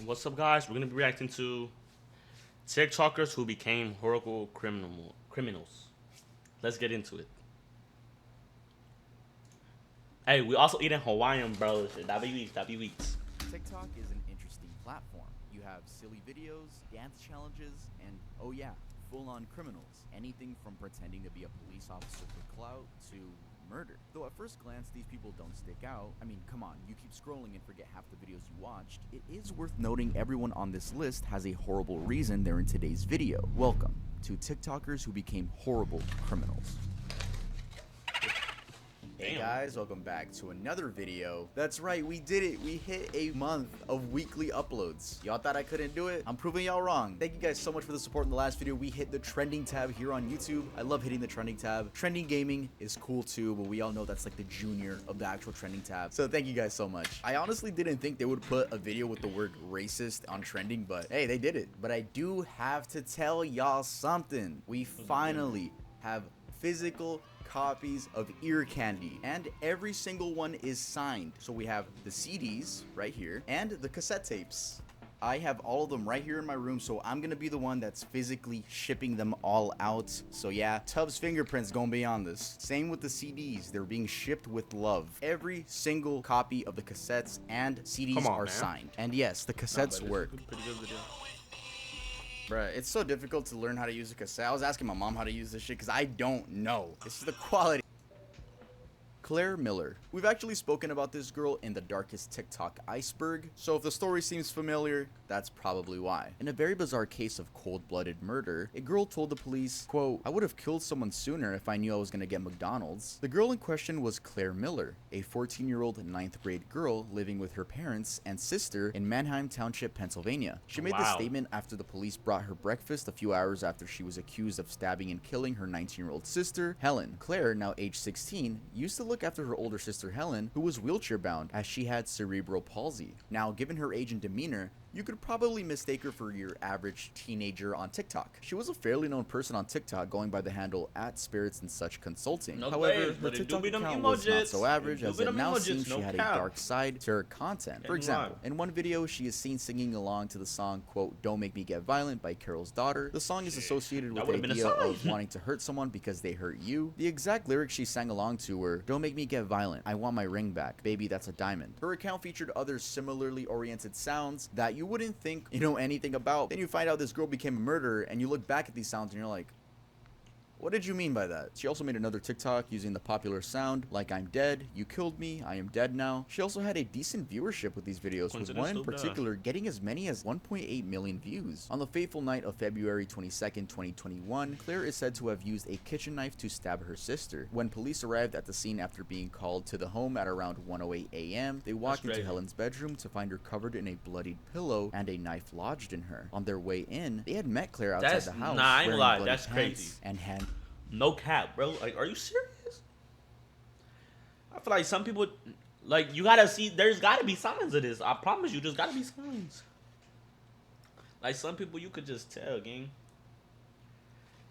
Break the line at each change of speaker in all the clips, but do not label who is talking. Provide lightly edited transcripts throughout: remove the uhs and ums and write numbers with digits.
What's up, guys? We're gonna be reacting to TikTokers who became horrible criminals. Let's get into it. Hey, we also eating Hawaiian, bro. That be weeks. That be weeks.
TikTok is an interesting platform. You have silly videos, dance challenges, and oh yeah, full-on criminals. Anything from pretending to be a police officer for clout to murder. Though at first glance these people don't stick out. I mean, come on, you keep scrolling and forget half the videos you watched. It is worth noting everyone on this list has a horrible reason they're in today's video. Welcome to TikTokers who became horrible criminals. Hey guys, welcome back to another video. That's right, we did it. We hit a month of weekly uploads. Y'all thought I couldn't do it? I'm proving y'all wrong. Thank you guys so much for the support in the last video. We hit the trending tab here on YouTube. I love hitting the trending tab. Trending gaming is cool too, but we all know that's like the junior of the actual trending tab. So thank you guys so much. I honestly didn't think they would put a video with the word racist on trending, but hey, they did it. But I do have to tell y'all something. We finally have physical copies of ear candy, and every single one is signed. So we have the CDs right here and the cassette tapes. I have all of them right here in my room, so I'm gonna be the one that's physically shipping them all out. So yeah, Tubbs fingerprints gonna be on this. Same with the CDs, they're being shipped with love. Every single copy of the cassettes and CDs are signed. And yes, the cassettes work.
Pretty good video.
Bruh, it's so difficult to learn how to use a cassette. I was asking my mom how to use this shit because I don't know. This is the quality. Claire Miller. We've actually spoken about this girl in the darkest TikTok iceberg, so if the story seems familiar, that's probably why. In a very bizarre case of cold-blooded murder, a girl told the police, quote, "I would have killed someone sooner if I knew I was gonna get McDonald's." The girl in question was Claire Miller, a 14-year-old 9th grade girl living with her parents and sister in Manheim Township, Pennsylvania. She made this statement after the police brought her breakfast a few hours after she was accused of stabbing and killing her 19-year-old sister, Helen. Claire, now age 16, used to look after her older sister Helen, who was wheelchair bound as she had cerebral palsy. Now, given her age and demeanor, you could probably mistake her for your average teenager on TikTok. She was a fairly known person on TikTok, going by the handle @spirits&such consulting. However, her TikTok account was not so average, as it now seems she had a dark side to her content. For example, in one video, she is seen singing along to the song, quote, "Don't Make Me Get Violent" by Carol's Daughter. The song is associated with the idea of wanting to hurt someone because they hurt you. The exact lyrics she sang along to were, "Don't make me get violent, I want my ring back, baby that's a diamond." Her account featured other similarly oriented sounds that you wouldn't think you know anything about. Then you find out this girl became a murderer, and you look back at these sounds and you're like, what did you mean by that? She also made another TikTok using the popular sound, like "I'm dead, you killed me, I am dead now." She also had a decent viewership with these videos, with one in particular getting as many as 1.8 million views. On the fateful night of February 22nd, 2021, Claire is said to have used a kitchen knife to stab her sister. When police arrived at the scene after being called to the home at around 1:08 a.m., they walked into Helen's bedroom to find her covered in a bloodied pillow and a knife lodged in her. On their way in, they had met Claire outside the house.
Nah, I ain't lie.
That's
crazy.
And hand.
No cap, bro. Like, are you serious? I feel like some people, like, you gotta see, there's gotta be signs of this. I promise you, there's gotta be signs. Like, some people you could just tell, gang.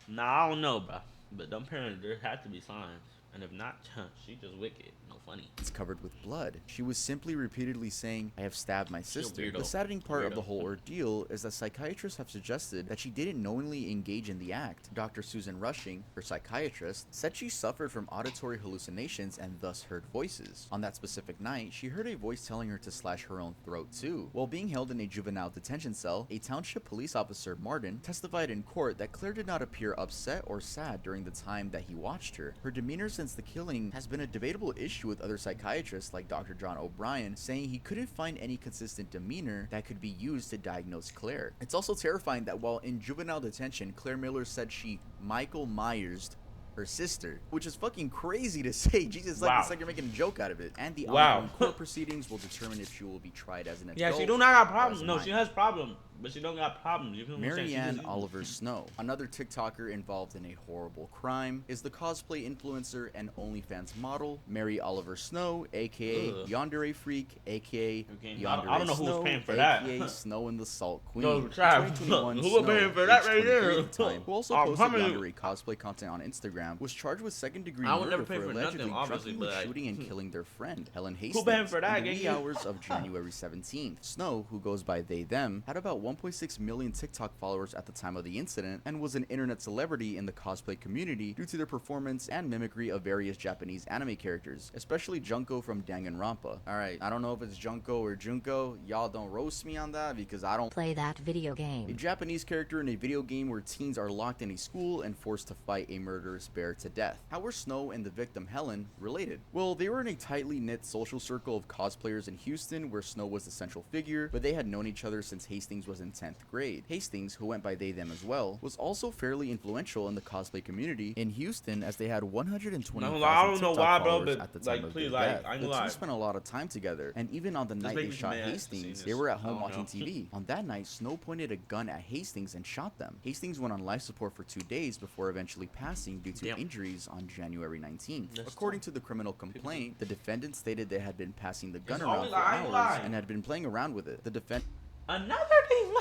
Nah, I don't know, bro. But them parents, there had to be signs. And if not, she just wicked. No funny.
It's covered with blood. She was simply repeatedly saying, "I have stabbed my sister." The saddening part of the whole ordeal is that psychiatrists have suggested that she didn't knowingly engage in the act. Dr. Susan Rushing, her psychiatrist, said she suffered from auditory hallucinations and thus heard voices. On that specific night, she heard a voice telling her to slash her own throat too. While being held in a juvenile detention cell, a township police officer, Martin, testified in court that Claire did not appear upset or sad during the time that he watched her. Her demeanor since the killing has been a debatable issue, with other psychiatrists like Dr. John O'Brien saying he couldn't find any consistent demeanor that could be used to diagnose Claire. It's also terrifying that while in juvenile detention, Claire Miller said she Michael Myers'd her sister, which is fucking crazy to say. Jesus, like, it's like you're making a joke out of it. And the ongoing court proceedings will determine if she will be tried as an adult.
Yeah, she do not have problem. No, she has problem. but she don't got problems. You feel what I'm saying? She
Marianne
just-
Oliver Snow, another TikToker involved in a horrible crime, is the cosplay influencer and OnlyFans model Mary Oliver Snow, aka
Ugh.
Yandere Freak, aka
Okay,
Yandere
I don't know who was
Snow,
paying for
aka
that.
Snow and the Salt Queen.
No,
In
Trav,
2021,
who was
Snow,
paying for that
aged
right
23
there?
at the time, who also
How
posted
many-
Yandere cosplay content on Instagram, was charged with second-degree
I would
murder
never
for
pay for
allegedly
nothing, obviously,
drunkenly
but, like,
shooting and killing their friend, Helen
paying
Hastings,
for that,
in the wee
gang?
hours of January 17th. Snow, who goes by they them, had about 1.6 million TikTok followers at the time of the incident and was an internet celebrity in the cosplay community due to their performance and mimicry of various Japanese anime characters, especially Junko from Danganronpa. Alright, I don't know if it's Junko or Junko, y'all don't roast me on that because I don't
Play that video
a
game.
Japanese character in a video game where teens are locked in a school and forced to fight a murderous bear to death. How were Snow and the victim Helen related? Well, they were in a tightly knit social circle of cosplayers in Houston where Snow was the central figure, but they had known each other since Hastings was in 10th grade. Hastings, who went by they them as well, was also fairly influential in the cosplay community in Houston as they had 120,000
I don't know
TikTok
why, bro,
followers
but,
at the time
like,
of
please,
their
like,
death.
I ain't
The
gonna
two
lie.
spent a lot of time together, and even on the night
make
they
me
shot
mad
Hastings,
seeing
they
this.
were at
I
home
don't
watching
know.
TV. On that night, Snow pointed a gun at Hastings and shot them. Hastings went on life support for 2 days before eventually passing due to
Damn.
injuries on January 19th.
That's
According
tough.
to the criminal complaint, the defendant stated they had been passing the gun
It's
around
always
for
lying,
hours
lying.
and had been playing around with it. The defendant
Another thing,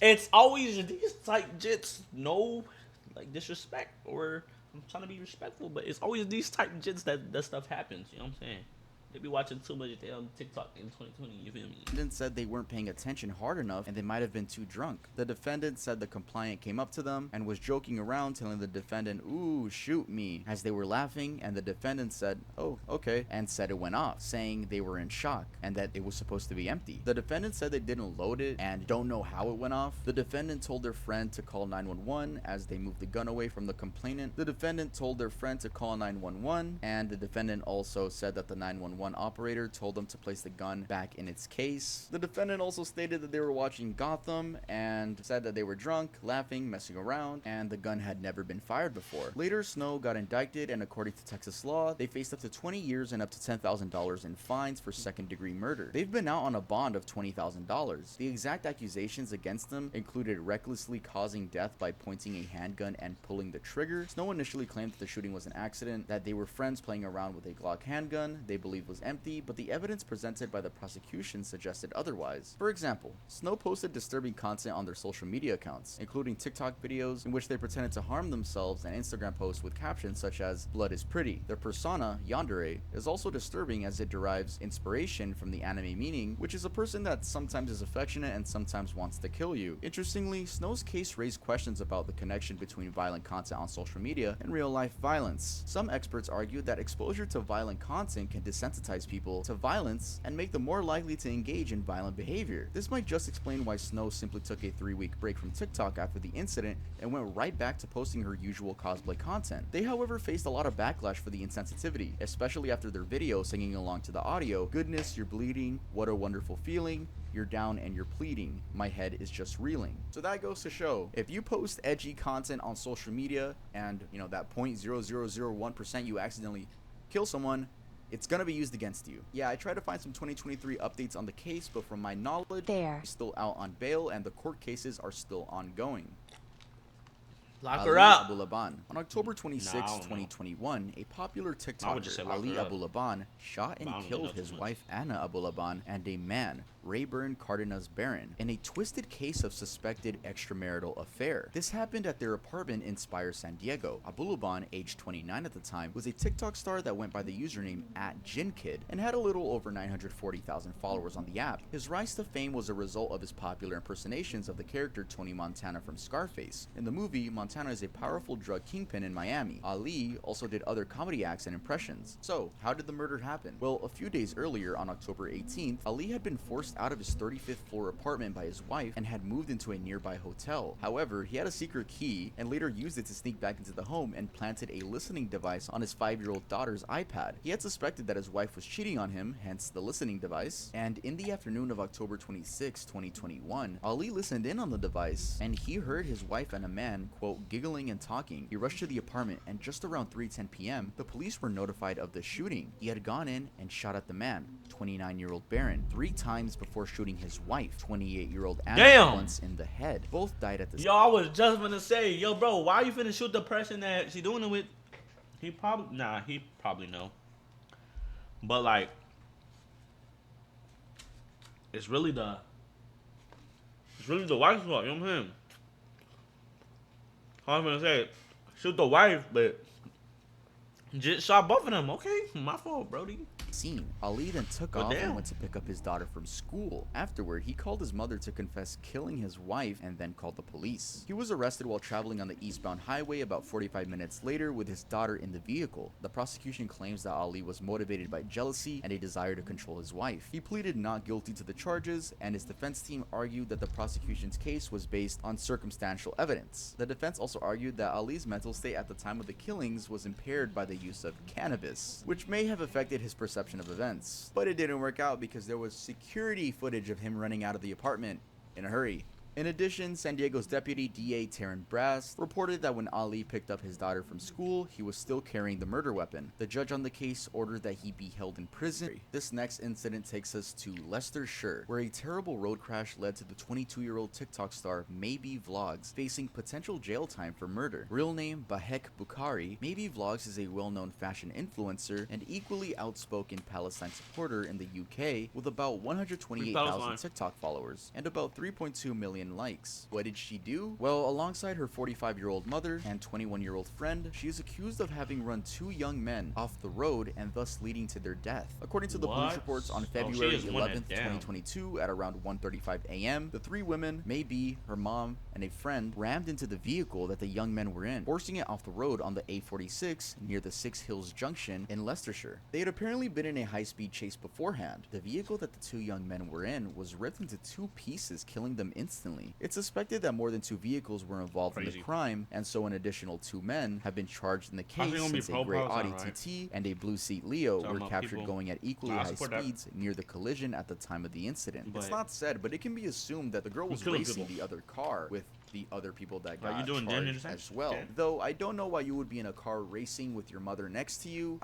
it's always these type jits, no, like, disrespect, or I'm trying to be respectful, but it's always these type jits that stuff happens. You know what I'm saying? They be watching too much damn TikTok in 2020. You feel me?
said they weren't paying attention hard enough and they might have been too drunk. The defendant said the compliant came up to them and was joking around, telling the defendant, "Ooh, shoot me," as they were laughing, and the defendant said, "Oh, okay," and said it went off, saying they were in shock and that it was supposed to be empty. The defendant said they didn't load it and don't know how it went off. The defendant told their friend to call 911 as they moved the gun away from the complainant. The defendant told their friend to call 911, and the defendant also said that the 911 operator told them to place the gun back in its case. The defendant also stated that they were watching Gotham and said that they were drunk, laughing, messing around, and the gun had never been fired before. Later, Snow got indicted, and according to Texas law, they faced up to 20 years and up to $10,000 in fines for second-degree murder. They've been out on a bond of $20,000. The exact accusations against them included recklessly causing death by pointing a handgun and pulling the trigger. Snow initially claimed that the shooting was an accident, that they were friends playing around with a Glock handgun they believed was empty, but the evidence presented by the prosecution suggested otherwise. For example, Snow posted disturbing content on their social media accounts, including TikTok videos in which they pretended to harm themselves and Instagram posts with captions such as "Blood is pretty." Their persona, Yandere, is also disturbing as it derives inspiration from the anime meaning, which is a person that sometimes is affectionate and sometimes wants to kill you. Interestingly, Snow's case raised questions about the connection between violent content on social media and real-life violence. Some experts argued that exposure to violent content can desensitize people to violence and make them more likely to engage in violent behavior. This might just explain why Snow simply took a 3-week break from TikTok after the incident and went right back to posting her usual cosplay content. They, however, faced a lot of backlash for the insensitivity, especially after their video singing along to the audio, "Goodness, you're bleeding, what a wonderful feeling, you're down and you're pleading, my head is just reeling." So that goes to show, if you post edgy content on social media and, you know, that 0.0001% you accidentally kill someone, it's gonna be used against you. Yeah, I tried to find some 2023 updates on the case, but from my knowledge,
There.
he's still out on bail and the court cases are still ongoing.
Lock
Ali
her up.
Abulaban. On October 26,
Nah, I don't know.
2021, a popular
I would just say
TikToker,
lock
Ali
her up.
Abulaban, shot
But I
and
don't
killed
know
his
too much.
wife Anna Abulaban and a man, Rayburn Cardenas Barron, in a twisted case of suspected extramarital affair. This happened at their apartment in Spire, San Diego. Abulaban, aged 29 at the time, was a TikTok star that went by the username @JinKid and had a little over 940,000 followers on the app. His rise to fame was a result of his popular impersonations of the character Tony Montana from Scarface. In the movie, Montana is a powerful drug kingpin in Miami. Ali also did other comedy acts and impressions. So, how did the murder happen? Well, a few days earlier, on October 18th, Ali had been forced out of his 35th floor apartment by his wife and had moved into a nearby hotel. However, he had a secret key and later used it to sneak back into the home and planted a listening device on his 5-year-old daughter's iPad. He had suspected that his wife was cheating on him, hence the listening device, and in the afternoon of October 26, 2021, Ali listened in on the device and he heard his wife and a man, quote, giggling and talking. He rushed to the apartment and just around 3:10 p.m., the police were notified of the shooting. He had gone in and shot at the man, 29-year-old Barron, 3 times before shooting his wife, 28-year-old Anna,
Damn.
once in the head. Both died at the
Yo, I was just gonna say, yo, bro, why you finna shoot the person that she doing it with? He probably know. But like, it's really the wife's fault. You know what I'm saying? I'm gonna say, shoot the wife, but just shot both of them. Okay, my fault, Brody.
scene. Ali then took
But
off
damn.
and went to pick up his daughter from school. Afterward, he called his mother to confess killing his wife and then called the police. He was arrested while traveling on the eastbound highway about 45 minutes later with his daughter in the vehicle. The prosecution claims that Ali was motivated by jealousy and a desire to control his wife. He pleaded not guilty to the charges, and his defense team argued that the prosecution's case was based on circumstantial evidence. The defense also argued that Ali's mental state at the time of the killings was impaired by the use of cannabis, which may have affected his perception of events. But it didn't work out because there was security footage of him running out of the apartment in a hurry. In addition, San Diego's deputy DA Taryn Brass reported that when Ali picked up his daughter from school, he was still carrying the murder weapon. The judge on the case ordered that he be held in prison. This next incident takes us to Leicestershire, where a terrible road crash led to the 22-year-old TikTok star Maybe Vlogs facing potential jail time for murder. Real name Bahek Bukhari, Maybe Vlogs is a well-known fashion influencer and equally outspoken Palestine supporter in the UK with about 128,000 TikTok followers and about 3.2 million likes. What did she do? Well, alongside her 45-year-old mother and 21-year-old friend, she is accused of having run two young men off the road and thus leading to their death. According to the police reports, on February 11th, 2022 at around 1:35 a.m., the three women, Maybe, her mom, and a friend, rammed into the vehicle that the young men were in, forcing it off the road on the A46 near the Six Hills Junction in Leicestershire. They had apparently been in a high-speed chase beforehand. The vehicle that the two young men were in was ripped into two pieces, killing them instantly. It's suspected that more than two vehicles were involved in the crime, and so an additional two men have been charged in the case since a gray Audi TT and a blue seat Leo were captured going at equally high speeds near the collision at the time of the incident. It's not said, but it can be assumed that the girl was racing the other car with the other people that got charged as well. Though I don't know why you would be in a car racing with your mother next to you.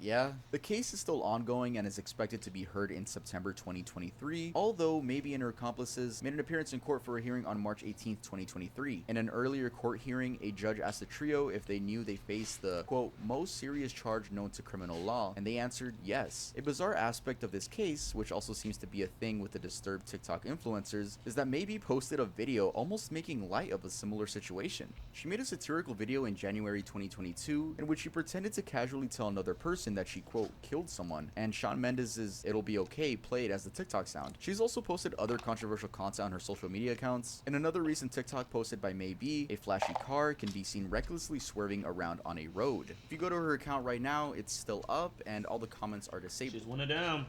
Yeah. The case is still ongoing and is expected to be heard in September 2023, although Maybe and her accomplices made an appearance in court for a hearing on March 18th, 2023. In an earlier court hearing, a judge asked the trio if they knew they faced the, quote, most serious charge known to criminal law, and they answered yes. A bizarre aspect of this case, which also seems to be a thing with the disturbed TikTok influencers, is that Maybe posted a video almost making light of a similar situation. She made a satirical video in January 2022 in which she pretended to casually tell another person that she, quote, killed someone, and Shawn Mendes' It'll Be Okay played as the TikTok sound. She's also posted other controversial content on her social media accounts. In another recent TikTok posted by Maybe, a flashy car can be seen recklessly swerving around on a road. If you go to her account right now, it's still up and all the comments are disabled.
She's one of them.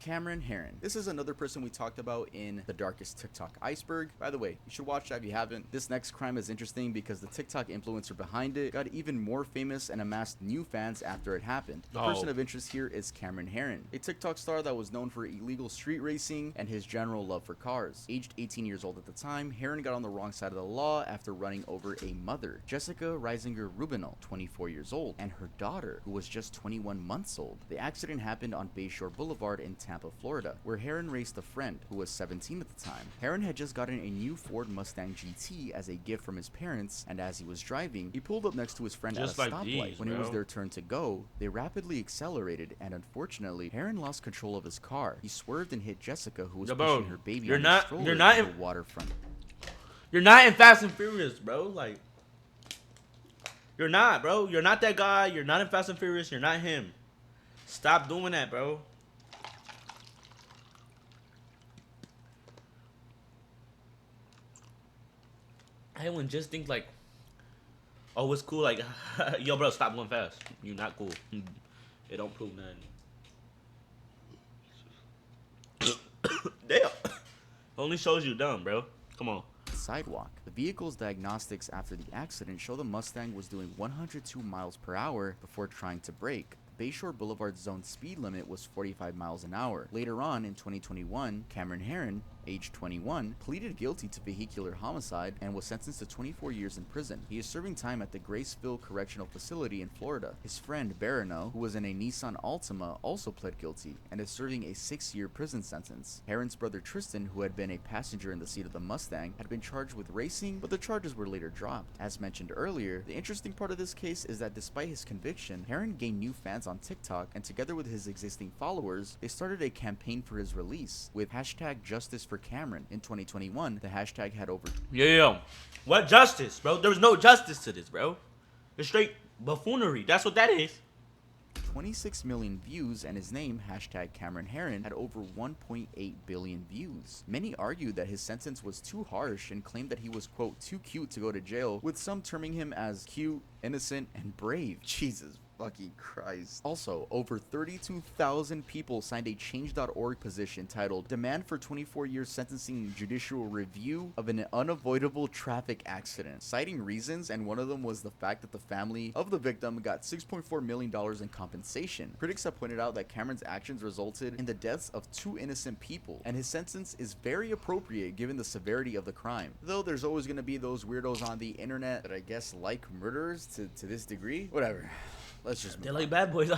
Cameron Herron. This is another person we talked about in The Darkest TikTok Iceberg. By the way, you should watch that if you haven't. This next crime is interesting because the TikTok influencer behind it got even more famous and amassed new fans after it happened. The person of interest here is Cameron Herron, a TikTok star that was known for illegal street racing and his general love for cars. Aged 18 years old at the time, Herron got on the wrong side of the law after running over a mother, Jessica Reisinger Rubinal, 24 years old, and her daughter, who was just 21 months old. The accident happened on Bayshore Boulevard in Tampa, Florida, where Herron raced a friend who was 17 at the time. Herron had just gotten a new Ford Mustang GT as a gift from his parents, and as he was driving, he pulled up next to his friend just at a stoplight. When it was their turn to go, they rapidly accelerated, and unfortunately, Herron lost control of his car. He swerved and hit Jessica, who was pushing her baby on the stroller to the waterfront.
You're not in Fast and Furious, bro. Like, you're not, bro. You're not that guy. You're not in Fast and Furious. You're not him. Stop doing that, bro. I wouldn't just think like, oh, it's cool. Like, yo, bro, stop going fast. You're not cool. It don't prove nothing. Damn. Only shows you dumb, bro. Come on.
Sidewalk. The vehicle's diagnostics after the accident show the Mustang was doing 102 miles per hour before trying to brake. Bayshore Boulevard's zone speed limit was 45 miles an hour. Later on in 2021, Cameron Herron, age 21, pleaded guilty to vehicular homicide and was sentenced to 24 years in prison. He is serving time at the Graceville Correctional Facility in Florida. His friend Barano, who was in a Nissan Altima, also pled guilty and is serving a 6-year prison sentence. Herron's brother Tristan, who had been a passenger in the seat of the Mustang, had been charged with racing, but the charges were later dropped. As mentioned earlier, the interesting part of this case is that despite his conviction, Herron gained new fans on TikTok, and together with his existing followers, they started a campaign for his release with hashtag Justice for Cameron. In 2021, the hashtag had over
Yeah. What justice, bro? There was no justice to this, bro. It's straight buffoonery. That's what that is.
26 million views, and his name, hashtag Cameron Herron, had over 1.8 billion views. Many argued that his sentence was too harsh and claimed that he was, quote, too cute to go to jail, with some terming him as cute, innocent, and brave. Jesus fucking Christ. Also, over 32,000 people signed a change.org petition titled Demand for 24 Years Sentencing Judicial Review of an Unavoidable Traffic Accident, citing reasons, and one of them was the fact that the family of the victim got $6.4 million in compensation. Critics have pointed out that Cameron's actions resulted in the deaths of 2 innocent people, and his sentence is very appropriate given the severity of the crime. Though there's always going to be those weirdos on the internet that I guess like murderers to this degree. Whatever. Let's just
They're like bad boys.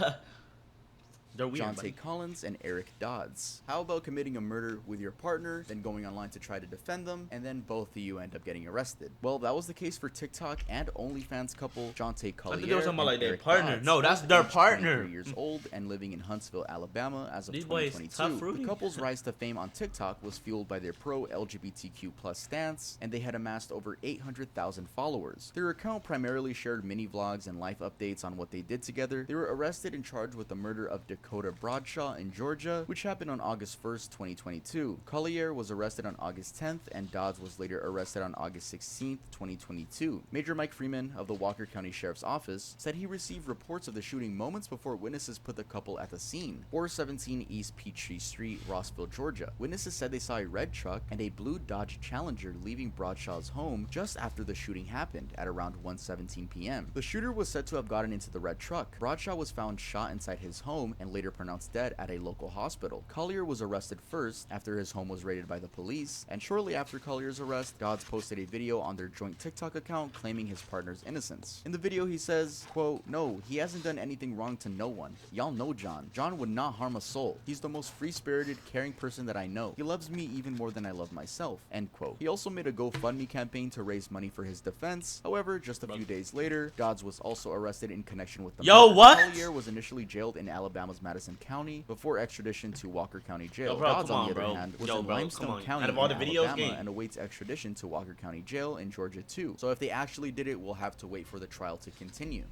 They're weird.
Jonte Collins and Eric Dodds. How about committing a murder with your partner, then going online to try to defend them, and then both of you end up getting arrested? Well, that was the case for TikTok and OnlyFans couple Jonte Collier.
I think they were talking about like their
Eric
partner.
Dodds,
No, that's their partner.
23 years old and living in Huntsville, Alabama as of
These boys
2022.
tough
The couple's rise to fame on TikTok was fueled by their pro-LGBTQ+ stance, and they had amassed over 800,000 followers. Their account primarily shared mini vlogs and life updates on what they did together. They were arrested and charged with the murder of Dakota Bradshaw in Georgia, which happened on August 1st, 2022. Collier was arrested on August 10th, and Dodds was later arrested on August 16th, 2022. Major Mike Freeman of the Walker County Sheriff's Office said he received reports of the shooting moments before witnesses put the couple at the scene. 417 East Peachtree Street, Rossville, Georgia. Witnesses said they saw a red truck and a blue Dodge Challenger leaving Bradshaw's home just after the shooting happened at around 1:17 p.m. The shooter was said to have gotten into the red truck. Bradshaw was found shot inside his home and later pronounced dead at a local hospital. Collier was arrested first after his home was raided by the police, and shortly after Collier's arrest, Dodds posted a video on their joint TikTok account claiming his partner's innocence. In the video, he says, quote, "No, he hasn't done anything wrong to no one. Y'all know John. John would not harm a soul. He's the most free-spirited, caring person that I know. He loves me even more than I love myself." End quote. He also made a GoFundMe campaign to raise money for his defense. However, just a few days later, Dodds was also arrested in connection with the murder.
What?
Collier was initially jailed in Alabama's Madison County before extradition to Walker County Jail.
Bro,
Dodds, on the other
bro.
hand, was
Yo,
in
bro,
Limestone County
out of all
in
the videos,
Alabama
gang.
and awaits extradition to Walker County Jail in Georgia too. So if they actually did it, we'll have to wait for the trial to continue.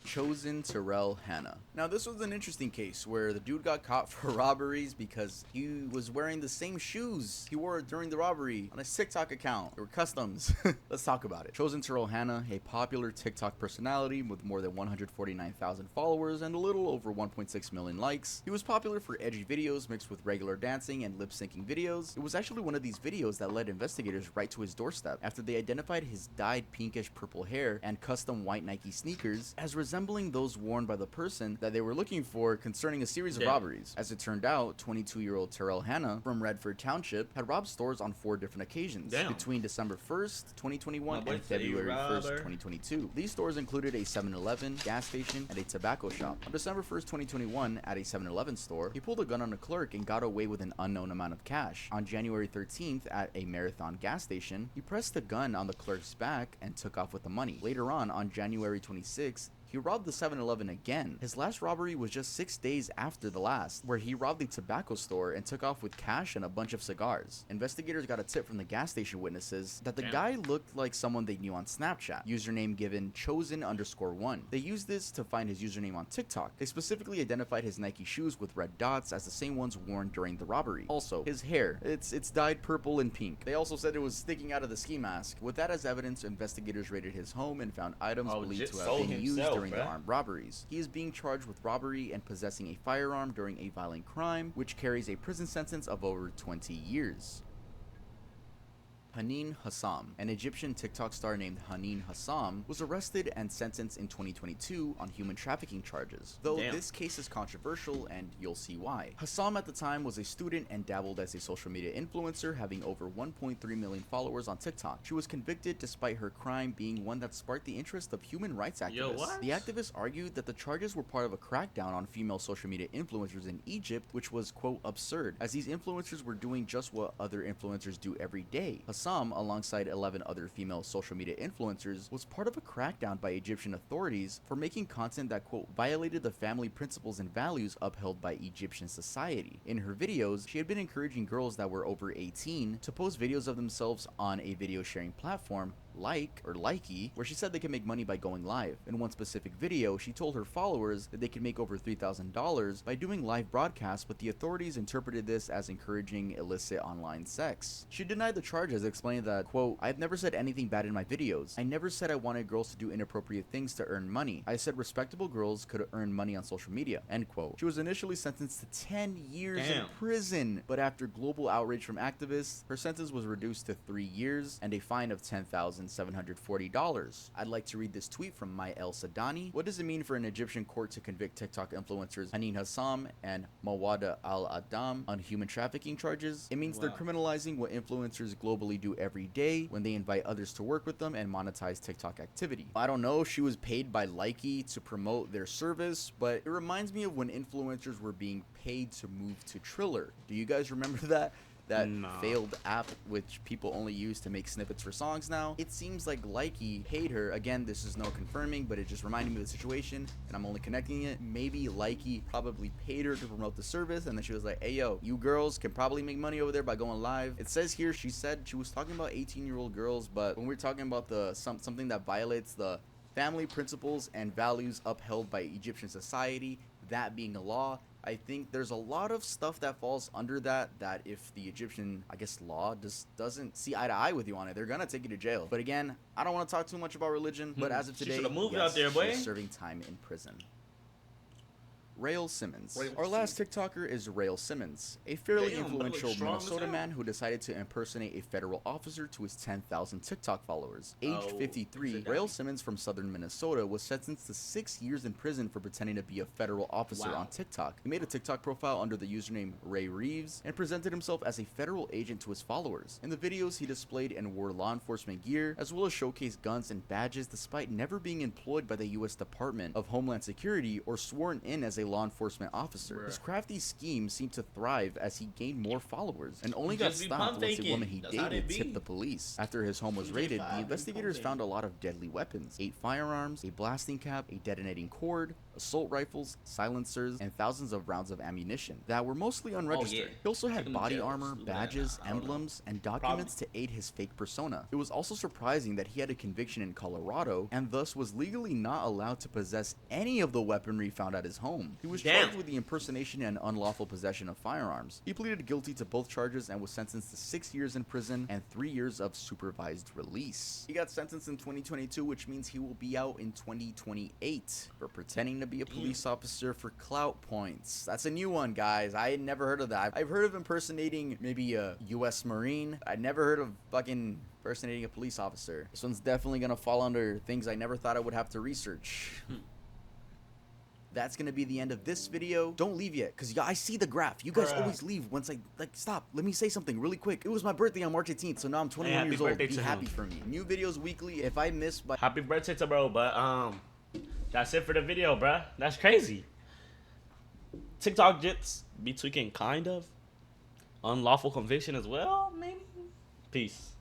Chosen Terrell Hanna. Now, this was an interesting case where the dude got caught for robberies because he was wearing the same shoes he wore during the robbery on his TikTok account. They were customs. Let's talk about it. Chosen Terrell Hanna, a popular TikTok personality with more than 149,000 followers and a little over 1.6 million likes. He was popular for edgy videos mixed with regular dancing and lip-syncing videos. It was actually one of these videos that led investigators right to his doorstep after they identified his dyed pinkish purple hair and custom white Nike sneakers as resembling those worn by the person that they were looking for concerning a series of robberies. As it turned out, 22-year-old Terrell Hanna from Redford Township had robbed stores on 4 different occasions between December 1st, 2021 and February 1st, 2022. These stores included a 7-Eleven, gas station, and a tobacco shop. On December 1st, 2021, at a 7-Eleven store, he pulled a gun on a clerk and got away with an unknown amount of cash. On January 13th, at a Marathon gas station, he pressed the gun on the clerk's back and took off with the money. Later on January 26th, he robbed the 7-Eleven again. His last robbery was just 6 days after the last, where he robbed a tobacco store and took off with cash and a bunch of cigars. Investigators got a tip from the gas station witnesses that the guy looked like someone they knew on Snapchat, username given chosen_1. They used this to find his username on TikTok. They specifically identified his Nike shoes with red dots as the same ones worn during the robbery. Also, his hair, it's dyed purple and pink. They also said it was sticking out of the ski mask. With that as evidence, investigators raided his home and found items believed to have been used during the armed robberies. He is being charged with robbery and possessing a firearm during a violent crime, which carries a prison sentence of over 20 years. Haneen Hassam, an Egyptian TikTok star named Haneen Hassam, was arrested and sentenced in 2022 on human trafficking charges. Though this case is controversial, and you'll see why. Hassam at the time was a student and dabbled as a social media influencer, having over 1.3 million followers on TikTok. She was convicted despite her crime being one that sparked the interest of human rights activists. The activists argued that the charges were part of a crackdown on female social media influencers in Egypt, which was, quote, absurd, as these influencers were doing just what other influencers do every day. Hassam, alongside 11 other female social media influencers, was part of a crackdown by Egyptian authorities for making content that, quote, violated the family principles and values upheld by Egyptian society. In her videos, she had been encouraging girls that were over 18 to post videos of themselves on a video sharing platform Likey, where she said they could make money by going live. In one specific video, she told her followers that they could make over $3,000 by doing live broadcasts, but the authorities interpreted this as encouraging illicit online sex. She denied the charges, explaining that, quote, "I've never said anything bad in my videos. I never said I wanted girls to do inappropriate things to earn money. I said respectable girls could earn money on social media," end quote. She was initially sentenced to 10 years in prison, but after global outrage from activists, her sentence was reduced to 3 years and a fine of $10,740. I'd like to read this tweet from My El Sadani. What does it mean for an Egyptian court to convict TikTok influencers Haneen Hassam and Mawada Al-Adam on human trafficking charges? It means they're criminalizing what influencers globally do every day when they invite others to work with them and monetize TikTok activity. I don't know if she was paid by Likey to promote their service, but it reminds me of when influencers were being paid to move to Triller. Do you guys remember that? That failed app which people only use to make snippets for songs now? It seems like Likey paid her. Again, this is no confirming, but it just reminded me of the situation, and I'm only connecting it. Maybe Likey probably paid her to promote the service, and then she was like, hey yo, you girls can probably make money over there by going live. It says here she said she was talking about 18-year-old girls, but when we're talking about something that violates the family principles and values upheld by Egyptian society, that being a law, I think there's a lot of stuff that falls under that if the Egyptian, I guess, law just doesn't see eye to eye with you on it, they're gonna take you to jail. But again, I don't want to talk too much about religion, but as of today, yes, out there, boy. She's serving time in prison. Rail Simmons. Our last TikToker is Rail Simmons, a fairly influential Minnesota man who decided to impersonate a federal officer to his 10,000 TikTok followers. Aged 53, Rail Simmons from southern Minnesota was sentenced to 6 years in prison for pretending to be a federal officer on TikTok. He made a TikTok profile under the username Ray Reeves and presented himself as a federal agent to his followers. In the videos, he displayed and wore law enforcement gear, as well as showcased guns and badges despite never being employed by the U.S. Department of Homeland Security or sworn in as a law enforcement officer. His crafty scheme seemed to thrive as he gained more followers and only got stopped once a woman he dated tipped the police. After his home was raided, the investigators found a lot of deadly weapons: 8 firearms, a blasting cap, a detonating cord, assault rifles, silencers, and thousands of rounds of ammunition that were mostly unregistered. He also had body armor, badges, emblems, and documents to aid his fake persona. It was also surprising that he had a conviction in Colorado and thus was legally not allowed to possess any of the weaponry found at his home. He was charged with the impersonation and unlawful possession of firearms. He pleaded guilty to both charges and was sentenced to 6 years in prison and 3 years of supervised release. He got sentenced in 2022, which means he will be out in 2028 for pretending to be a police officer for clout points. That's a new one, guys. I had never heard of that. I've heard of impersonating maybe a U.S. Marine. I'd never heard of fucking impersonating a police officer. This one's definitely gonna fall under things I never thought I would have to research. That's gonna be the end of this video. Don't leave yet, because I see the graph. You guys always leave once I, stop. Let me say something really quick. It was my birthday on March 18th, so now I'm 21 years old. Be happy for me. New videos weekly. If I miss by...
Happy birthday to bro, but, that's it for the video, bruh. That's crazy. TikTok jits be tweaking, kind of. Unlawful conviction as well, maybe? Peace.